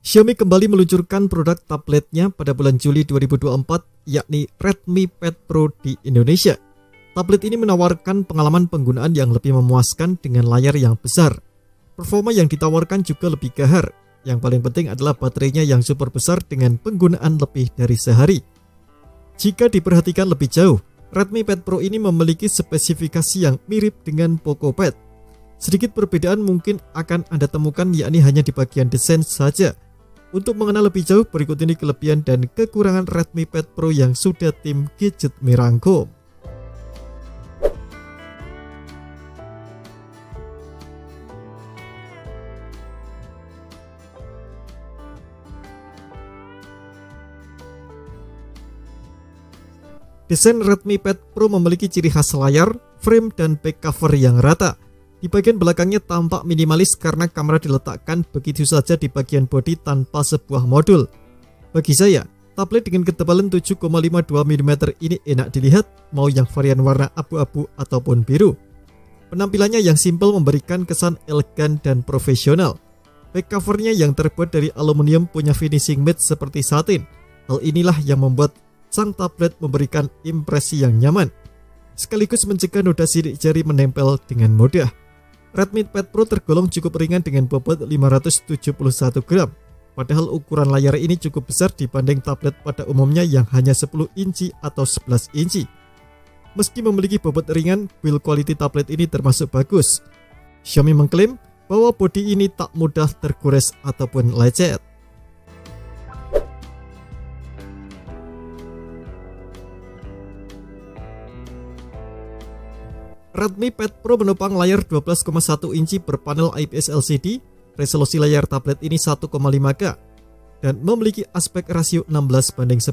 Xiaomi kembali meluncurkan produk tabletnya pada bulan Juli 2024, yakni Redmi Pad Pro di Indonesia. Tablet ini menawarkan pengalaman penggunaan yang lebih memuaskan dengan layar yang besar. Performa yang ditawarkan juga lebih gahar. Yang paling penting adalah baterainya yang super besar dengan penggunaan lebih dari sehari. Jika diperhatikan lebih jauh, Redmi Pad Pro ini memiliki spesifikasi yang mirip dengan Poco Pad. Sedikit perbedaan mungkin akan Anda temukan, yakni hanya di bagian desain saja. Untuk mengenal lebih jauh, berikut ini kelebihan dan kekurangan Redmi Pad Pro yang sudah tim GadgetMe rangkum. Desain Redmi Pad Pro memiliki ciri khas layar, frame, dan back cover yang rata. Di bagian belakangnya tampak minimalis karena kamera diletakkan begitu saja di bagian bodi tanpa sebuah modul. Bagi saya, tablet dengan ketebalan 7,52 mm ini enak dilihat, mau yang varian warna abu-abu ataupun biru. Penampilannya yang simpel memberikan kesan elegan dan profesional. Back covernya yang terbuat dari aluminium punya finishing matte seperti satin. Hal inilah yang membuat sang tablet memberikan impresi yang nyaman, sekaligus mencegah noda sidik jari menempel dengan mudah. Redmi Pad Pro tergolong cukup ringan dengan bobot 571 gram. Padahal ukuran layar ini cukup besar dibanding tablet pada umumnya yang hanya 10 inci atau 11 inci. Meski memiliki bobot ringan, build quality tablet ini termasuk bagus. Xiaomi mengklaim bahwa bodi ini tak mudah tergores ataupun lecet. Redmi Pad Pro menopang layar 12,1 inci berpanel IPS LCD, resolusi layar tablet ini 1,5K, dan memiliki aspek rasio 16:10.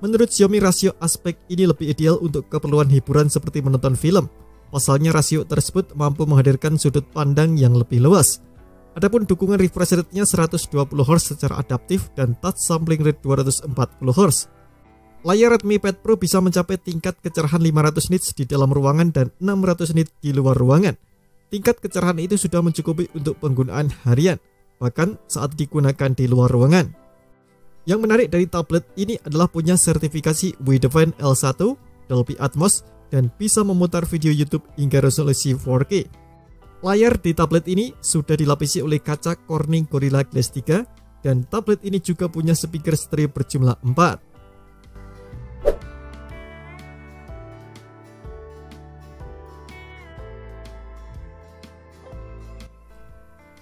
Menurut Xiaomi, rasio aspek ini lebih ideal untuk keperluan hiburan seperti menonton film. Pasalnya rasio tersebut mampu menghadirkan sudut pandang yang lebih luas. Adapun dukungan refresh rate-nya 120Hz secara adaptif dan touch sampling rate 240Hz. Layar Redmi Pad Pro bisa mencapai tingkat kecerahan 500 nits di dalam ruangan dan 600 nits di luar ruangan. Tingkat kecerahan itu sudah mencukupi untuk penggunaan harian, bahkan saat digunakan di luar ruangan. Yang menarik dari tablet ini adalah punya sertifikasi Widevine L1, Dolby Atmos, dan bisa memutar video YouTube hingga resolusi 4K. Layar di tablet ini sudah dilapisi oleh kaca Corning Gorilla Glass 3, dan tablet ini juga punya speaker stereo berjumlah 4.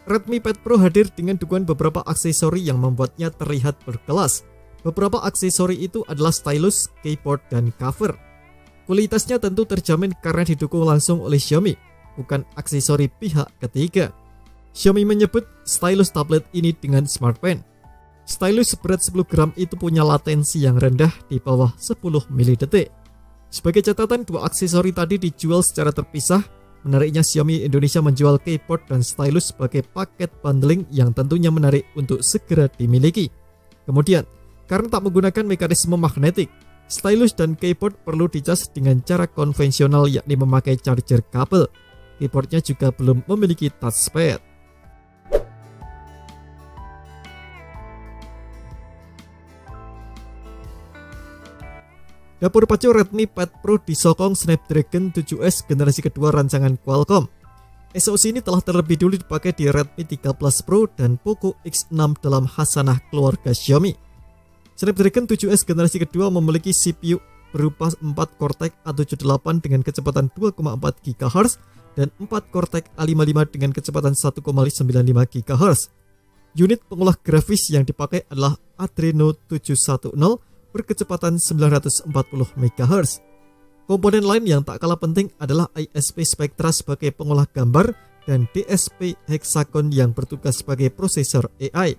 Redmi Pad Pro hadir dengan dukungan beberapa aksesori yang membuatnya terlihat berkelas. Beberapa aksesori itu adalah stylus, keyboard, dan cover. Kualitasnya tentu terjamin karena didukung langsung oleh Xiaomi, bukan aksesori pihak ketiga. Xiaomi menyebut stylus tablet ini dengan Smart Pen. Stylus seberat 10 gram itu punya latensi yang rendah di bawah 10 milidetik. Sebagai catatan, dua aksesori tadi dijual secara terpisah. Menariknya, Xiaomi Indonesia menjual keyboard dan stylus sebagai paket bundling yang tentunya menarik untuk segera dimiliki. Kemudian, karena tak menggunakan mekanisme magnetik, stylus dan keyboard perlu dicas dengan cara konvensional, yakni memakai charger kabel. Keyboardnya juga belum memiliki touchpad. Dapur pacu Redmi Pad Pro disokong Snapdragon 7S generasi kedua rancangan Qualcomm. SoC ini telah terlebih dulu dipakai di Redmi 13 Pro dan Poco X6 dalam khasanah keluarga Xiaomi. Snapdragon 7S generasi kedua memiliki CPU berupa 4 Cortex A78 dengan kecepatan 2,4 GHz dan 4 Cortex A55 dengan kecepatan 1,95 GHz. Unit pengolah grafis yang dipakai adalah Adreno 710 berkecepatan 940 MHz. Komponen lain yang tak kalah penting adalah ISP Spectra sebagai pengolah gambar dan DSP Hexagon yang bertugas sebagai prosesor AI.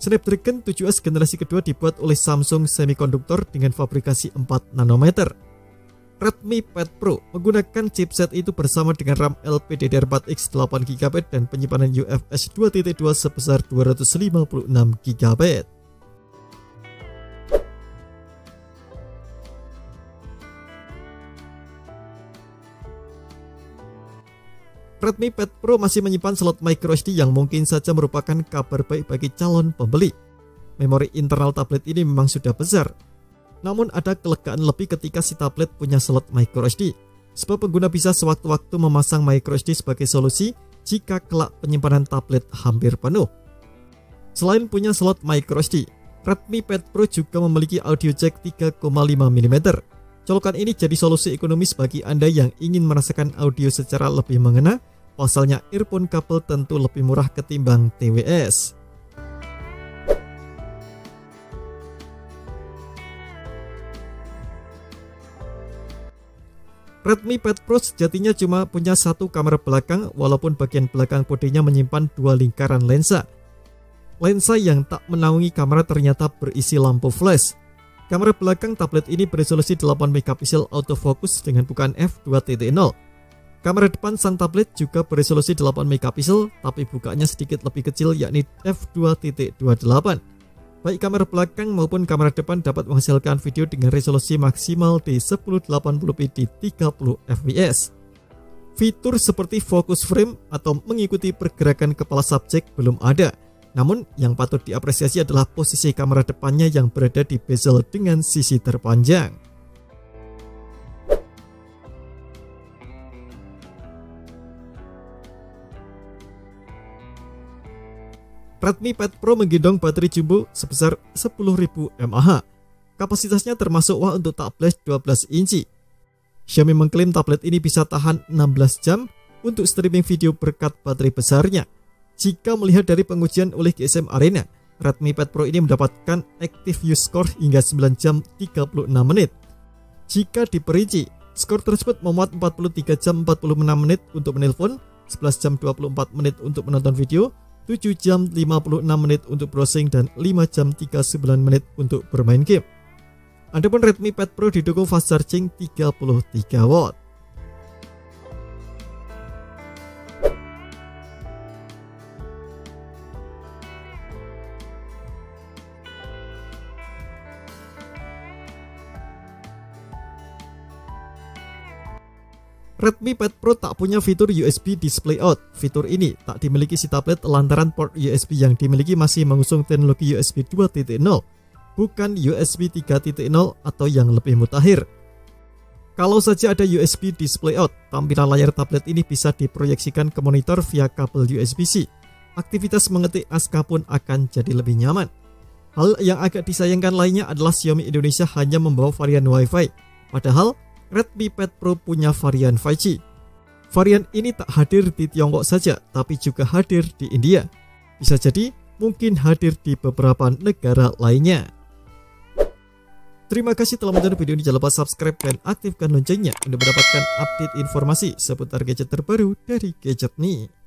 Snapdragon 7S generasi kedua dibuat oleh Samsung Semiconductor dengan fabrikasi 4 nanometer. Redmi Pad Pro menggunakan chipset itu bersama dengan RAM LPDDR4X 8GB dan penyimpanan UFS 2.2 sebesar 256GB. Redmi Pad Pro masih menyimpan slot microSD yang mungkin saja merupakan kabar baik bagi calon pembeli. Memori internal tablet ini memang sudah besar, namun ada kelegaan lebih ketika si tablet punya slot microSD, sebab pengguna bisa sewaktu-waktu memasang microSD sebagai solusi jika kelak penyimpanan tablet hampir penuh. Selain punya slot microSD, Redmi Pad Pro juga memiliki audio jack 3,5 mm. Colokan ini jadi solusi ekonomis bagi Anda yang ingin merasakan audio secara lebih mengena. Pasalnya earphone kabel tentu lebih murah ketimbang TWS. Redmi Pad Pro sejatinya cuma punya satu kamera belakang, walaupun bagian belakang bodenya menyimpan dua lingkaran lensa. Lensa yang tak menaungi kamera ternyata berisi lampu flash. Kamera belakang tablet ini beresolusi 8 megapiksel autofocus dengan bukaan f2.0. Kamera depan sang tablet juga beresolusi 8 megapiksel, tapi bukaannya sedikit lebih kecil yakni f2.28. Baik kamera belakang maupun kamera depan dapat menghasilkan video dengan resolusi maksimal di 1080p di 30 fps. Fitur seperti focus frame atau mengikuti pergerakan kepala subjek belum ada. Namun yang patut diapresiasi adalah posisi kamera depannya yang berada di bezel dengan sisi terpanjang. Redmi Pad Pro menggendong baterai jumbo sebesar 10.000 mAh. Kapasitasnya termasuk wah untuk tablet 12 inci. Xiaomi mengklaim tablet ini bisa tahan 16 jam untuk streaming video berkat baterai besarnya. Jika melihat dari pengujian oleh GSM Arena, Redmi Pad Pro ini mendapatkan active use score hingga 9 jam 36 menit. Jika diperinci, skor tersebut memuat 43 jam 46 menit untuk menelpon, 11 jam 24 menit untuk menonton video, 7 jam 56 menit untuk browsing, dan 5 jam 39 menit untuk bermain game. Adapun Redmi Pad Pro didukung fast charging 33 watt. Redmi Pad Pro tak punya fitur USB Display Out. Fitur ini tak dimiliki si tablet lantaran port USB yang dimiliki masih mengusung teknologi USB 2.0, bukan USB 3.0 atau yang lebih mutakhir. Kalau saja ada USB Display Out, tampilan layar tablet ini bisa diproyeksikan ke monitor via kabel USB-C. Aktivitas mengetik naskah pun akan jadi lebih nyaman. Hal yang agak disayangkan lainnya adalah Xiaomi Indonesia hanya membawa varian Wi-Fi, padahal Redmi Pad Pro punya varian 5G. Varian ini tak hadir di Tiongkok saja, tapi juga hadir di India. Bisa jadi mungkin hadir di beberapa negara lainnya. Terima kasih telah menonton video ini. Jangan lupa subscribe dan aktifkan loncengnya untuk mendapatkan update informasi seputar gadget terbaru dari Gadget Me.